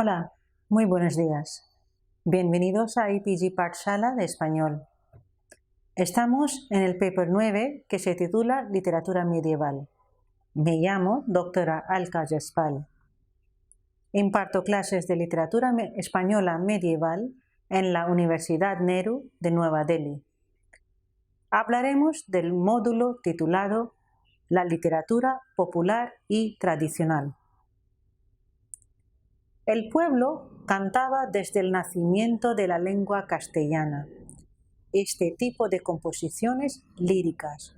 Hola, muy buenos días. Bienvenidos a IPG Pathshala de Español. Estamos en el paper 9 que se titula Literatura Medieval. Me llamo doctora Alka Jespal. Imparto clases de literatura española medieval en la Universidad Nehru de Nueva Delhi. Hablaremos del módulo titulado La literatura popular y tradicional. El pueblo cantaba desde el nacimiento de la lengua castellana. Este tipo de composiciones líricas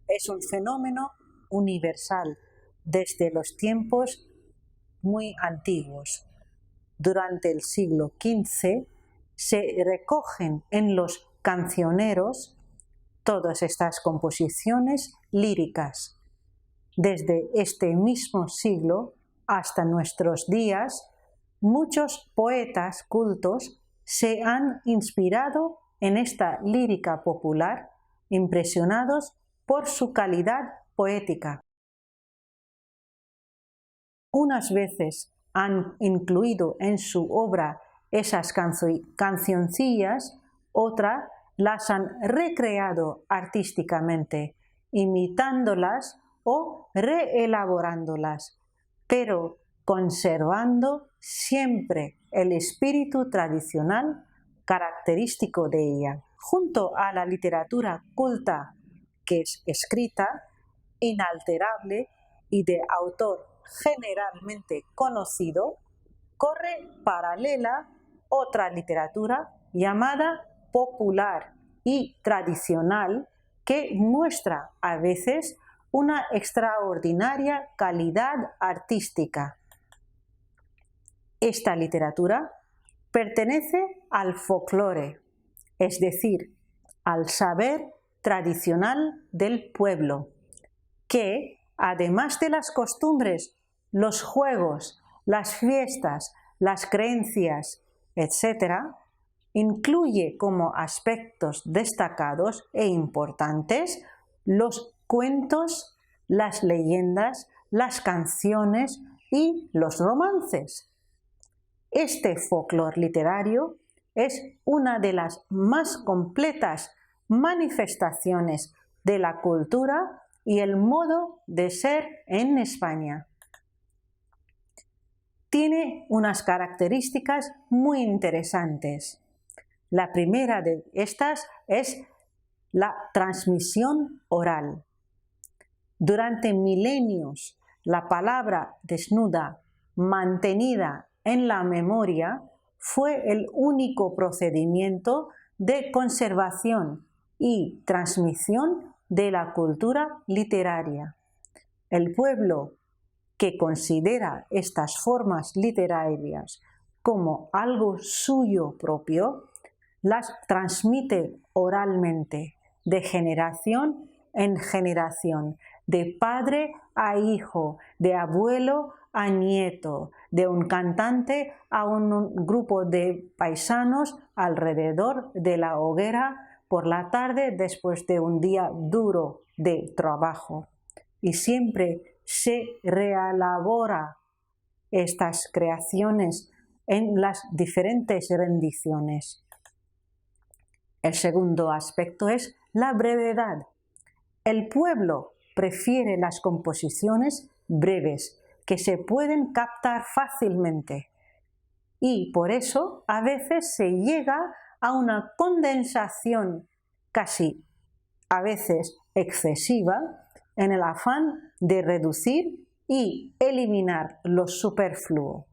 es un fenómeno universal desde los tiempos muy antiguos. Durante el siglo XV se recogen en los cancioneros todas estas composiciones líricas. Desde este mismo siglo hasta nuestros días, muchos poetas cultos se han inspirado en esta lírica popular, impresionados por su calidad poética. Unas veces han incluido en su obra esas cancioncillas, otras las han recreado artísticamente, imitándolas o reelaborándolas, pero conservando siempre el espíritu tradicional característico de ella. Junto a la literatura culta, que es escrita, inalterable y de autor generalmente conocido, corre paralela otra literatura llamada popular y tradicional que muestra a veces una extraordinaria calidad artística. Esta literatura pertenece al folclore, es decir, al saber tradicional del pueblo, que, además de las costumbres, los juegos, las fiestas, las creencias, etc., incluye como aspectos destacados e importantes los cuentos, las leyendas, las canciones y los romances. Este folclore literario es una de las más completas manifestaciones de la cultura y el modo de ser en España. Tiene unas características muy interesantes. La primera de estas es la transmisión oral. Durante milenios, la palabra desnuda, mantenida en la memoria, fue el único procedimiento de conservación y transmisión de la cultura literaria. El pueblo que considera estas formas literarias como algo suyo propio, las transmite oralmente, de generación en generación, de padre a hijo, de abuelo a nieto, de un cantante a un grupo de paisanos alrededor de la hoguera por la tarde después de un día duro de trabajo. Y siempre se reelabora estas creaciones en las diferentes rendiciones. El segundo aspecto es la brevedad. El pueblo prefiere las composiciones breves, que se pueden captar fácilmente, y por eso a veces se llega a una condensación casi a veces excesiva en el afán de reducir y eliminar lo superfluo.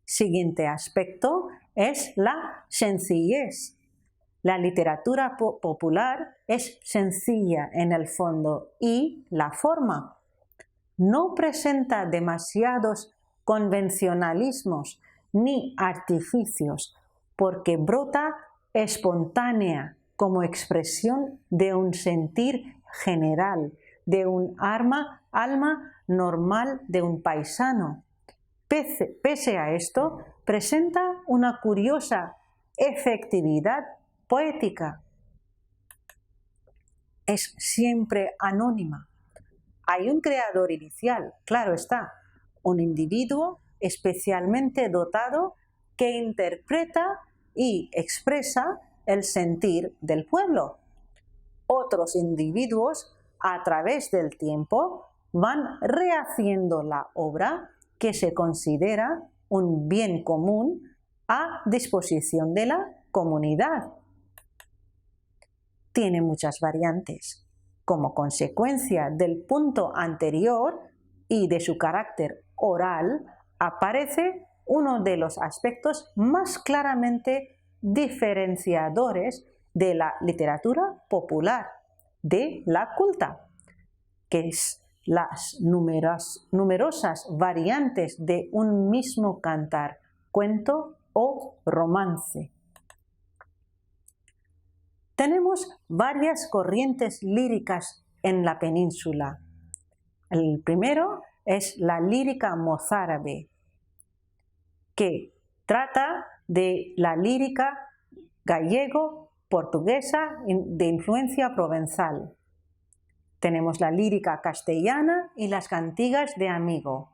Siguiente aspecto es la sencillez. La literatura popular es sencilla en el fondo y la forma. No presenta demasiados convencionalismos ni artificios, porque brota espontánea como expresión de un sentir general, de un alma normal de un paisano. Pese a esto, presenta una curiosa efectividad poética. Es siempre anónima. Hay un creador inicial, claro está, un individuo especialmente dotado que interpreta y expresa el sentir del pueblo. Otros individuos, a través del tiempo, van rehaciendo la obra que se considera un bien común a disposición de la comunidad. Tiene muchas variantes. Como consecuencia del punto anterior y de su carácter oral, aparece uno de los aspectos más claramente diferenciadores de la literatura popular, de la culta, que es las numerosas variantes de un mismo cantar, cuento o romance. Tenemos varias corrientes líricas en la península. El primero es la lírica mozárabe, que trata de la lírica gallego-portuguesa de influencia provenzal. Tenemos la lírica castellana y las cantigas de amigo,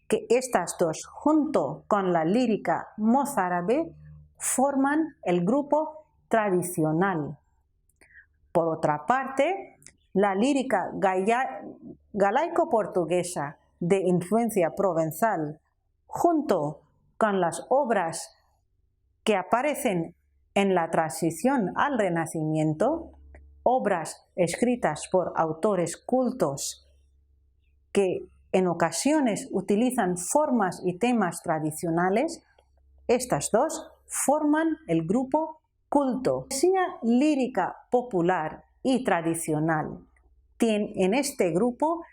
que estas dos, junto con la lírica mozárabe, forman el grupo tradicional. Por otra parte, la lírica galaico-portuguesa de influencia provenzal, junto con las obras que aparecen en la transición al Renacimiento, obras escritas por autores cultos que en ocasiones utilizan formas y temas tradicionales, estas dos forman el grupo culto. La poesía lírica popular y tradicional. En este grupo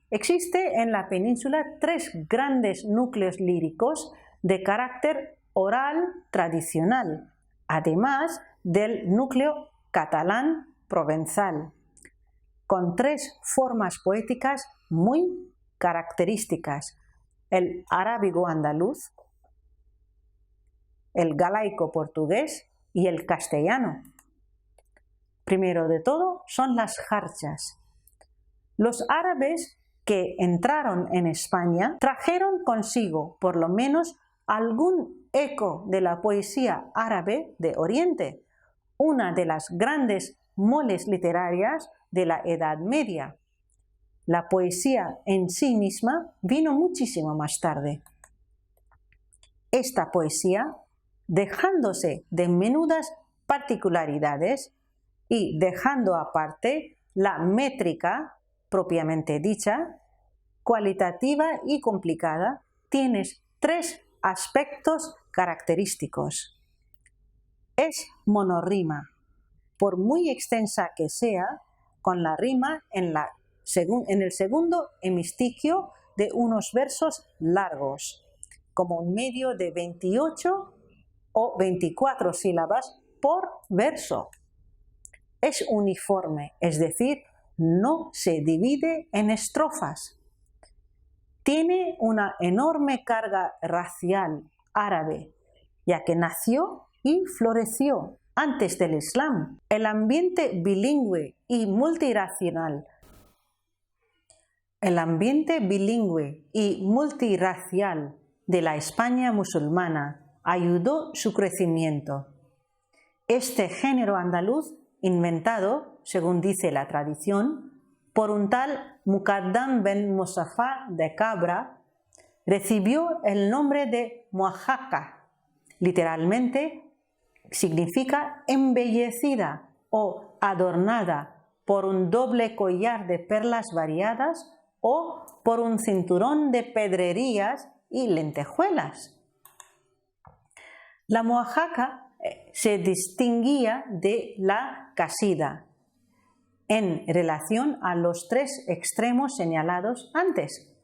existe en la península 3 grandes núcleos líricos de carácter oral tradicional, además del núcleo catalán provenzal, con 3 formas poéticas muy características: el arábigo andaluz, el galaico portugués y el castellano. Primero de todo son las jarchas. Los árabes que entraron en España trajeron consigo por lo menos algún eco de la poesía árabe de Oriente, una de las grandes moles literarias de la Edad Media. La poesía en sí misma vino muchísimo más tarde. Esta poesía, dejándose de menudas particularidades y dejando aparte la métrica propiamente dicha, cualitativa y complicada, tiene 3 aspectos característicos. Es monorrima, por muy extensa que sea, con la rima en el segundo hemistiquio de unos versos largos, como un medio de 28 o 24 sílabas por verso. Es uniforme, es decir, no se divide en estrofas. Tiene una enorme carga racial árabe, ya que nació y floreció antes del Islam. El ambiente bilingüe y multirracial de la España musulmana ayudó su crecimiento. Este género andaluz, inventado, según dice la tradición, por un tal Muqaddam ben Muzaffar de Cabra, recibió el nombre de Muajaca. Literalmente significa embellecida o adornada por un doble collar de perlas variadas o por un cinturón de pedrerías y lentejuelas. La Muajaca se distinguía de la casida en relación a los 3 extremos señalados antes,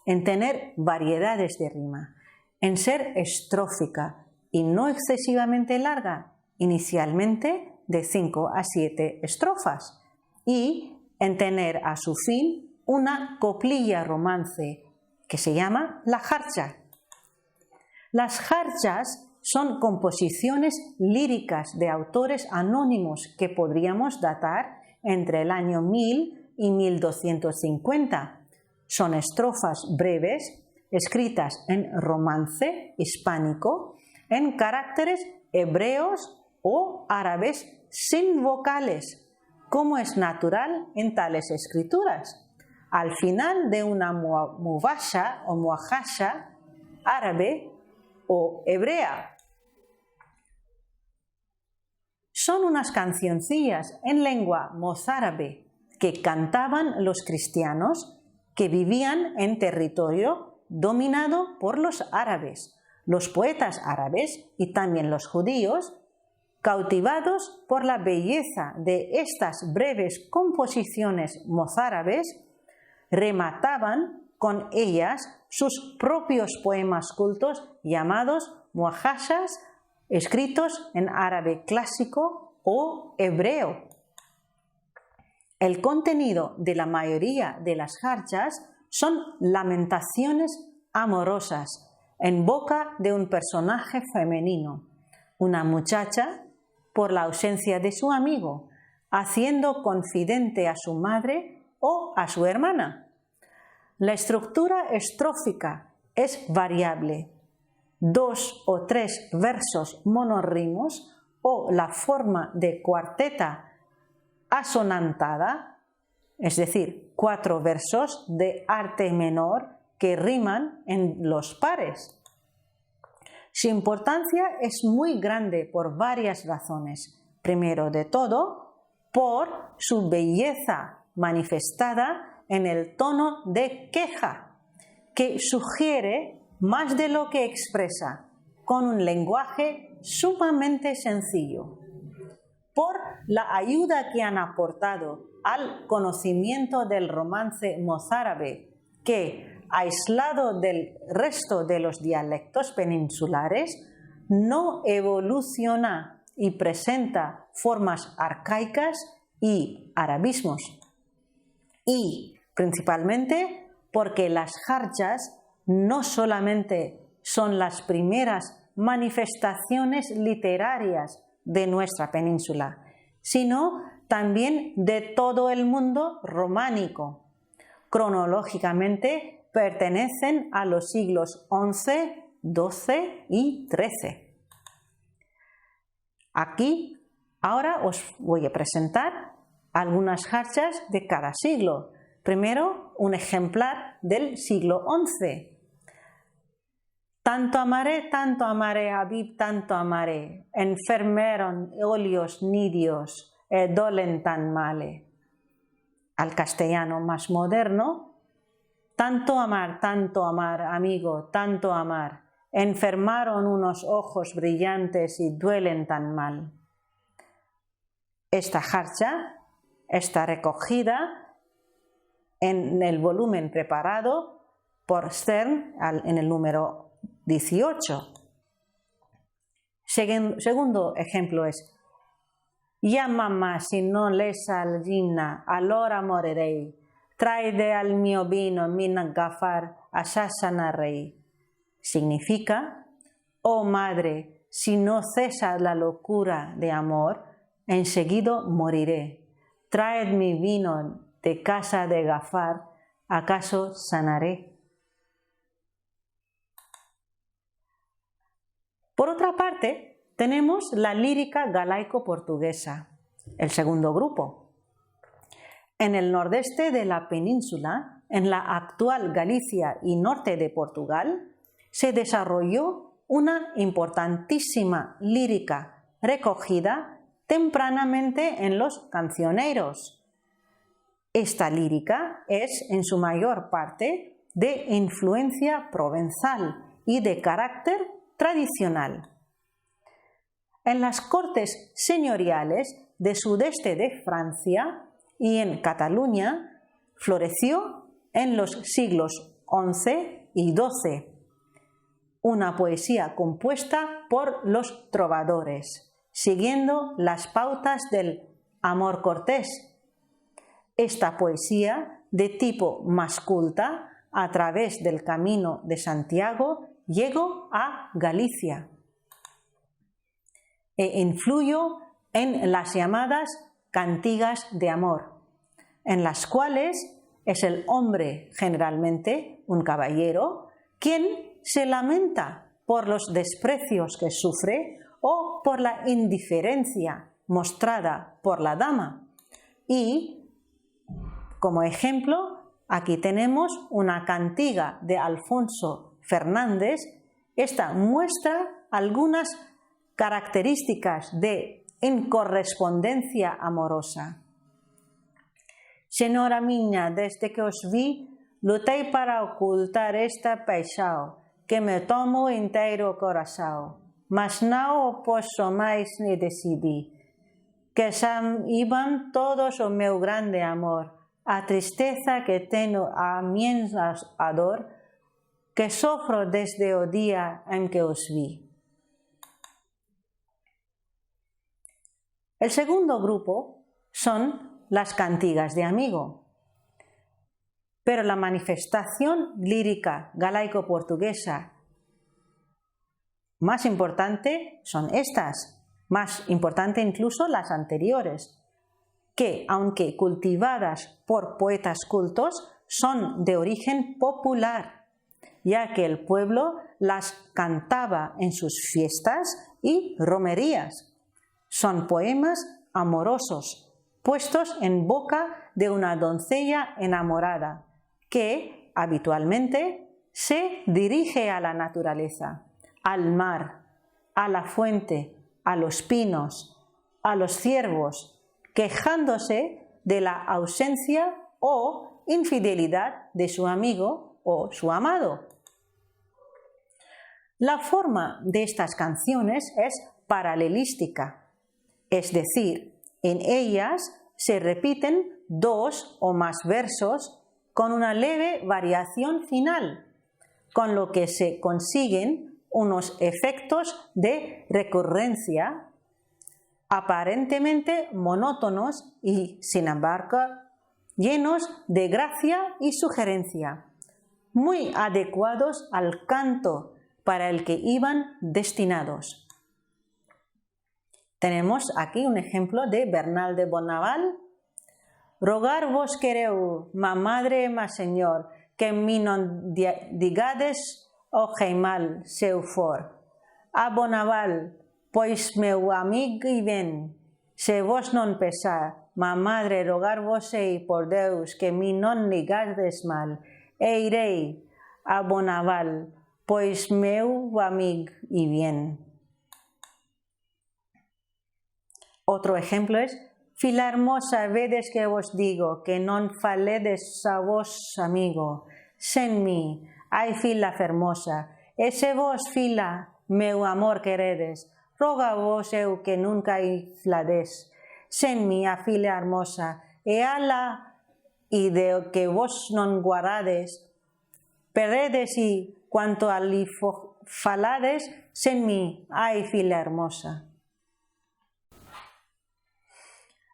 en tener variedades de rima, en ser estrófica y no excesivamente larga, inicialmente de 5 a 7 estrofas, y en tener a su fin una coplilla romance que se llama la jarcha. Las jarchas son composiciones líricas de autores anónimos que podríamos datar entre el año 1000 y 1250. Son estrofas breves escritas en romance hispánico en caracteres hebreos o árabes sin vocales, como es natural en tales escrituras. Al final de una mubasha o muahasha árabe o hebrea. Son unas cancioncillas en lengua mozárabe que cantaban los cristianos que vivían en territorio dominado por los árabes, los poetas árabes y también los judíos, cautivados por la belleza de estas breves composiciones mozárabes, remataban con ellas sus propios poemas cultos llamados muahashas, escritos en árabe clásico o hebreo. El contenido de la mayoría de las jarchas son lamentaciones amorosas en boca de un personaje femenino, una muchacha, por la ausencia de su amigo, haciendo confidente a su madre o a su hermana. La estructura estrófica es variable. 2 o 3 versos monorrimos o la forma de cuarteta asonantada, es decir, 4 versos de arte menor que riman en los pares. Su importancia es muy grande por varias razones. Primero de todo, por su belleza manifestada en el tono de queja, que sugiere más de lo que expresa, con un lenguaje sumamente sencillo. Por la ayuda que han aportado al conocimiento del romance mozárabe, que, aislado del resto de los dialectos peninsulares, no evoluciona y presenta formas arcaicas y arabismos. Y, principalmente, porque las jarchas no solamente son las primeras manifestaciones literarias de nuestra península, sino también de todo el mundo románico. Cronológicamente pertenecen a los siglos XI, XII y XIII. Aquí ahora os voy a presentar algunas jarchas de cada siglo. Primero, un ejemplar del siglo XI. Tanto amaré, Habib, tanto amaré, enfermeron olios nidios, e dolen tan male. Al castellano más moderno, tanto amar, amigo, tanto amar, enfermaron unos ojos brillantes y duelen tan mal. Esta jarcha está recogida en el volumen preparado por Stern en el número 18. Segundo ejemplo es: Ya mamá, si no les al ginna, allora morirei. Traide al mio vino, min gafar, allá sanarei. Significa: oh madre, si no cesa la locura de amor, enseguida moriré. Traed mi vino de casa de Gafar, ¿acaso sanaré? Por otra parte, tenemos la lírica galaico-portuguesa, el segundo grupo. En el nordeste de la península, en la actual Galicia y norte de Portugal, se desarrolló una importantísima lírica recogida tempranamente en los cancioneros. Esta lírica es en su mayor parte de influencia provenzal y de carácter tradicional. En las cortes señoriales del sudeste de Francia y en Cataluña floreció en los siglos XI y XII una poesía compuesta por los trovadores, siguiendo las pautas del amor cortés. Esta poesía, de tipo más culta, a través del Camino de Santiago, llegó a Galicia e influyó en las llamadas cantigas de amor, en las cuales es el hombre, generalmente un caballero, ¿Quién se lamenta por los desprecios que sufre o por la indiferencia mostrada por la dama? Y, como ejemplo, aquí tenemos una cantiga de Alfonso Fernández. Esta muestra algunas características de incorrespondencia amorosa. Señora miña, desde que os vi, lutei para ocultar esta paixao, que me tomo inteiro corazao, mas non o poso máis ni decidí, que xa iban todos o meu grande amor, a tristeza que teño a mientras a dor, que sofro desde o día en que os vi. El segundo grupo son las cantigas de amigo. Pero la manifestación lírica galaico-portuguesa más importante son estas, más importante incluso las anteriores, que, aunque cultivadas por poetas cultos, son de origen popular, ya que el pueblo las cantaba en sus fiestas y romerías. Son poemas amorosos, puestos en boca de una doncella enamorada, que habitualmente se dirige a la naturaleza, al mar, a la fuente, a los pinos, a los ciervos, quejándose de la ausencia o infidelidad de su amigo o su amado. La forma de estas canciones es paralelística, es decir, en ellas se repiten dos o más versos con una leve variación final, con lo que se consiguen unos efectos de recurrencia aparentemente monótonos y, sin embargo, llenos de gracia y sugerencia, muy adecuados al canto para el que iban destinados. Tenemos aquí un ejemplo de Bernal de Bonaval. Rogar vos quereu, ma madre, ma señor, que mi non digades o geimal seu for. A Bonaval, pois meu amigo e ben, se vos non pesar, ma madre, rogar vos ei por Deus que mi non digades mal, e irei a Bonaval, pois meu amigo e bien. Otro ejemplo es: fila hermosa, vedes que vos digo, que non faledes a vos amigo, sen mi, ai fila fermosa, e se vos fila, meu amor queredes, roga vos eu que nunca flades, sen mi a fila hermosa, e ala e de que vos non guardades, perdedes e cuanto ali falades, sen mi, ai fila hermosa.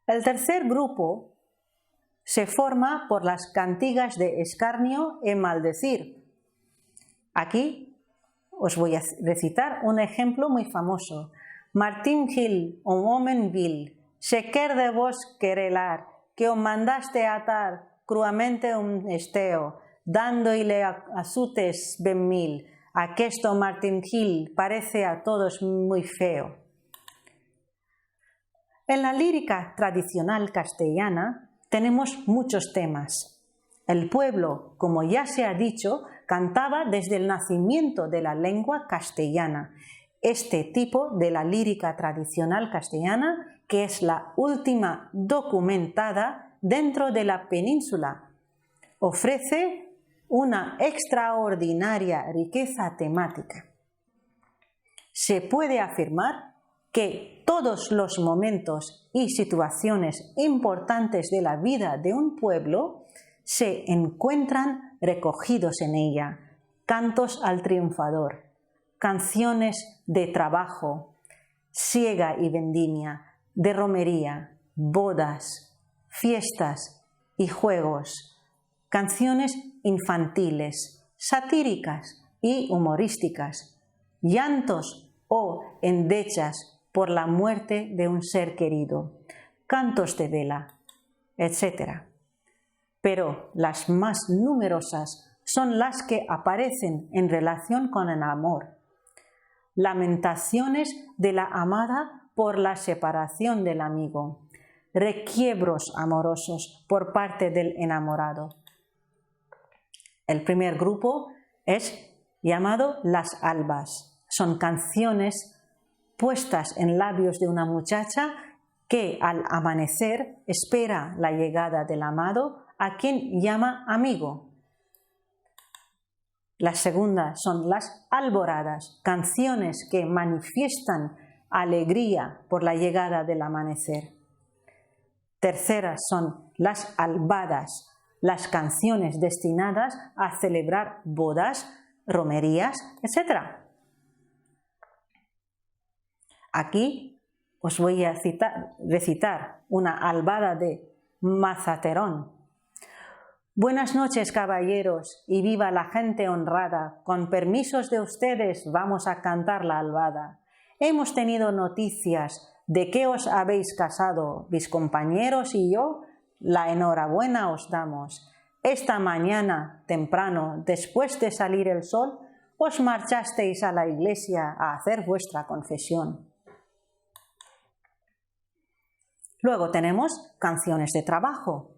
El tercer grupo se forma por las cantigas de escarnio y maldecir. Aquí os voy a recitar un ejemplo muy famoso. Martín Gil, un hombre vil, se quer de vos querelar, que os mandaste atar cruamente un esteo, dándole azutes ben mil. Aquesto Martín Gil parece a todos muy feo. En la lírica tradicional castellana tenemos muchos temas. El pueblo, como ya se ha dicho, cantaba desde el nacimiento de la lengua castellana. Este tipo de la lírica tradicional castellana, que es la última documentada dentro de la península, ofrece una extraordinaria riqueza temática. Se puede afirmar que todos los momentos y situaciones importantes de la vida de un pueblo se encuentran recogidos en ella. Cantos al triunfador, canciones de trabajo, siega y vendimia, de romería, bodas, fiestas y juegos, canciones infantiles, satíricas y humorísticas, llantos o endechas por la muerte de un ser querido, cantos de vela, etc. Pero las más numerosas son las que aparecen en relación con el amor. Lamentaciones de la amada por la separación del amigo. Requiebros amorosos por parte del enamorado. El primer grupo es llamado Las Albas. Son canciones puestas en labios de una muchacha que al amanecer espera la llegada del amado, a quien llama amigo. La segunda son las alboradas, canciones que manifiestan alegría por la llegada del amanecer. Terceras son las albadas, las canciones destinadas a celebrar bodas, romerías, etc. Aquí os voy a recitar una albada de Mazaterón. Buenas noches, caballeros, y viva la gente honrada. Con permisos de ustedes vamos a cantar la albada. Hemos tenido noticias de que os habéis casado, mis compañeros y yo. La enhorabuena os damos. Esta mañana, temprano, después de salir el sol, os marchasteis a la iglesia a hacer vuestra confesión. Luego tenemos canciones de trabajo,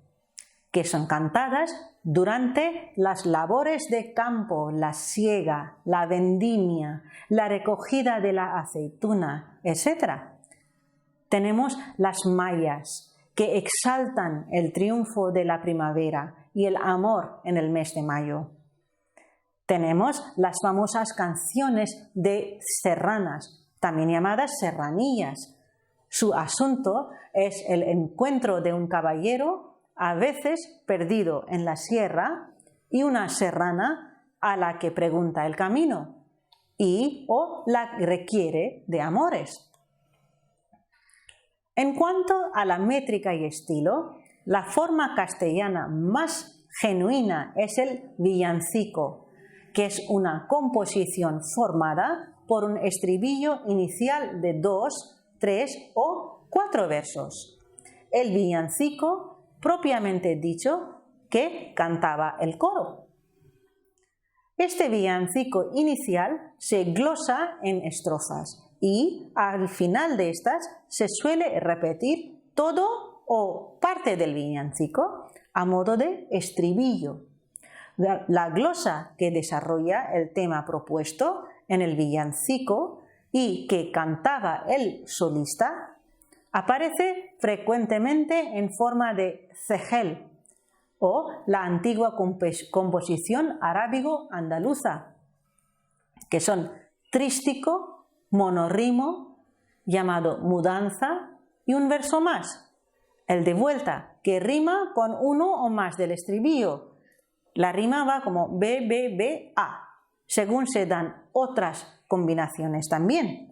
que son cantadas durante las labores de campo, la siega, la vendimia, la recogida de la aceituna, etc. Tenemos las mayas, que exaltan el triunfo de la primavera y el amor en el mes de mayo. Tenemos las famosas canciones de serranas, también llamadas serranillas. Su asunto es el encuentro de un caballero, a veces perdido en la sierra, y una serrana a la que pregunta el camino o la requiere de amores. En cuanto a la métrica y estilo, la forma castellana más genuina es el villancico, que es una composición formada por un estribillo inicial de 2, 3 o 4 versos. El villancico propiamente dicho, que cantaba el coro. Este villancico inicial se glosa en estrofas y al final de estas se suele repetir todo o parte del villancico a modo de estribillo. La glosa que desarrolla el tema propuesto en el villancico y que cantaba el solista aparece frecuentemente en forma de cejel o la antigua composición arábigo-andaluza, que son trístico, monorrimo, llamado mudanza, y un verso más, el de vuelta, que rima con uno o más del estribillo. La rima va como B, B, B, A, según se dan otras combinaciones también.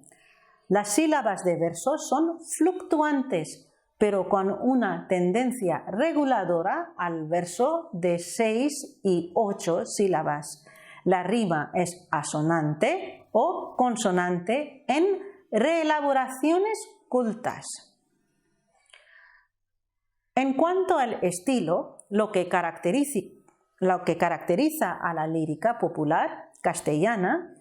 Las sílabas de versos son fluctuantes, pero con una tendencia reguladora al verso de 6 y 8 sílabas. La rima es asonante o consonante en reelaboraciones cultas. En cuanto al estilo, lo que caracteriza a la lírica popular castellana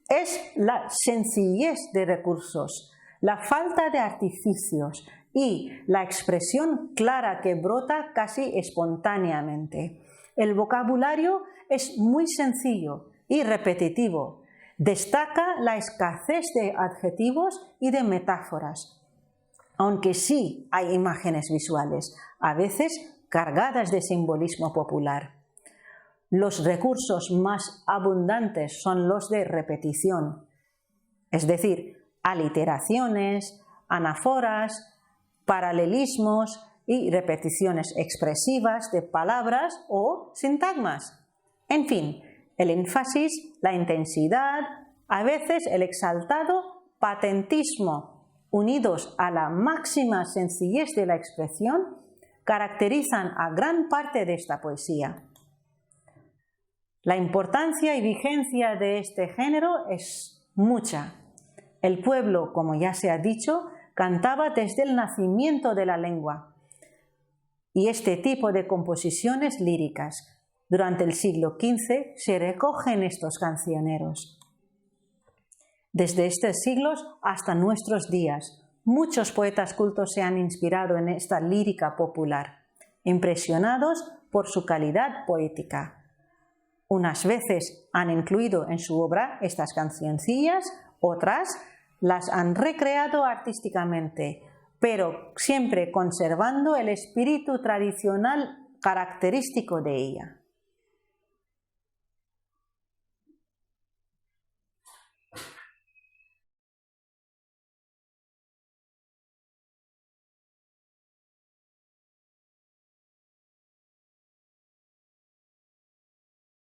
es la sencillez de recursos, la falta de artificios y la expresión clara que brota casi espontáneamente. El vocabulario es muy sencillo y repetitivo. Destaca la escasez de adjetivos y de metáforas, aunque sí hay imágenes visuales, a veces cargadas de simbolismo popular. Los recursos más abundantes son los de repetición, es decir, aliteraciones, anáforas, paralelismos y repeticiones expresivas de palabras o sintagmas. En fin, el énfasis, la intensidad, a veces el exaltado patentismo, unidos a la máxima sencillez de la expresión, caracterizan a gran parte de esta poesía. La importancia y vigencia de este género es mucha. El pueblo, como ya se ha dicho, cantaba desde el nacimiento de la lengua. Y este tipo de composiciones líricas, Durante el siglo XV se recogen estos cancioneros. Desde estos siglos hasta nuestros días, muchos poetas cultos se han inspirado en esta lírica popular, impresionados por su calidad poética. Unas veces han incluido en su obra estas cancioncillas, otras las han recreado artísticamente, pero siempre conservando el espíritu tradicional característico de ella.